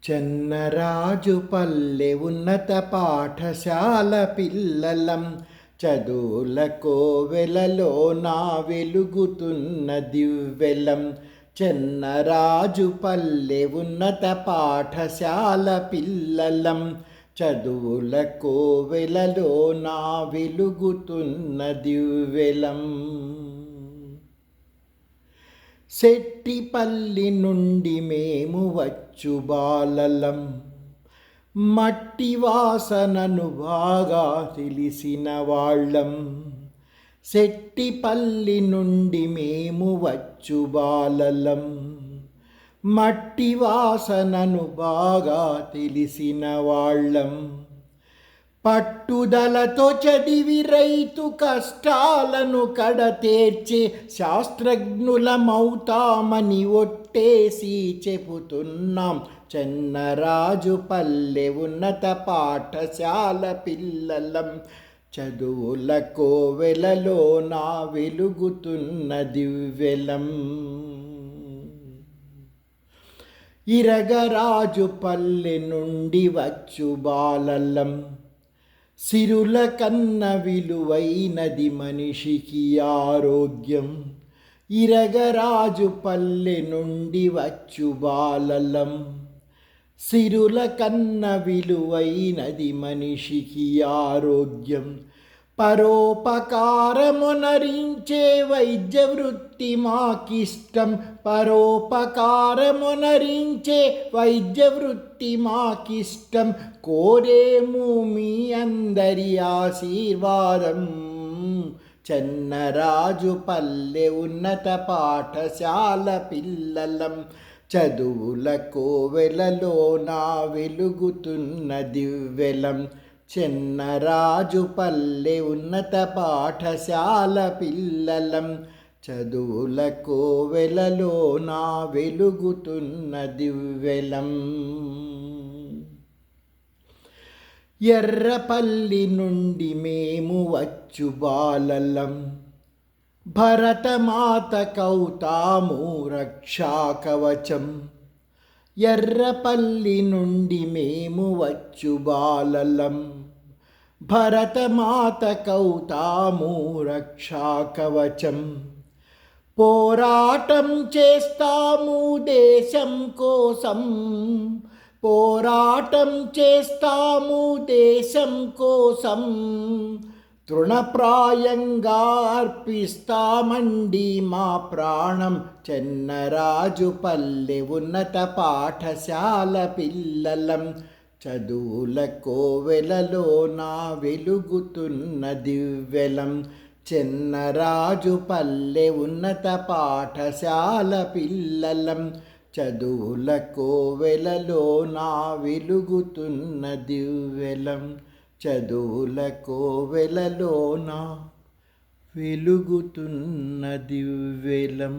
చెన్నరాజు పల్లె ఉన్నత పాఠశాల పిల్లలం, చదువుల కోవెలలో నా వెలుగుతున్న దివ్వెలం. చెన్నరాజు పల్లె ఉన్నత పాఠశాల పిల్లలం, చదువుల కోవెలలో నా వెలుగుతున్న దివ్వెలం. సెట్టిపల్లి నుండి మేము వచ్చు బాలలం, మట్టి వాసనను బాగా తెలిసిన వాళ్ళం. సెట్టిపల్లి నుండి మేము వచ్చు బాలలం, మట్టి వాసనను బాగా తెలిసిన వాళ్ళం. పట్టుదలతో చదివి రైతు కష్టాలను కడతేర్చే శాస్త్రజ్ఞులమవుతామని ఒట్టేసి చెబుతున్నాం. చెన్నరాజు పల్లె ఉన్నత పాఠశాల పిల్లలం, చదువుల కోవెలలో నా వెలుగుతున్న దివ్వెలం. ఇరగరాజు పల్లె నుండి వచ్చు బాలలం, సిరుల కన్న విలువైనది మనిషికి ఆరోగ్యం. ఇరగరాజు పల్లె నుండి వచ్చు బాలలం, సిరుల కన్న విలువైనది మనిషికి ఆరోగ్యం. పరోపకారమునరించే వైద్య వృత్తి మాకిష్టం, పరోపకారమునరించే వైద్య వృత్తి మాకిష్టం. కోరేము మీ అందరి ఆశీర్వాదం. చెన్నరాజు పల్లె ఉన్నత పాఠశాల పిల్లలం, చదువుల కోవెలలో నా వెలుగుతున్న దివ్వెలం. చెన్నరాజు పల్లె ఉన్నత పాఠశాల పిల్లలం, చదువుల కోవెలలో నా వెలుగుతున్న దివ్వెలం. ఎర్రపల్లి నుండి మేము వచ్చు బాలలం, భరతమాత కౌతాము రక్షాకవచం. ఎర్రపల్లి నుండి మేము వచ్చు బాలలం, భరతమాత కౌతాము రక్షాకవచం. పోరాటం చేస్తాము దేశం కోసం, పోరాటం చేస్తాము దేశం కోసం. తృణప్రాయంగా అర్పిస్తామండి మా ప్రాణం. చెన్నరాజు పల్లె ఉన్నత పాఠశాల పిల్లలం, చదువుల కోవెలలో నా వెలుగుతున్న దివ్వెలం. చెన్నరాజు పల్లె ఉన్నత పాఠశాల పిల్లలం, చదువుల కోవెలలో నా వెలుగుతున్న దివ్వెలం. చదువుల కోవెలలో నా వెలుగుతున్న దివ్వెలం.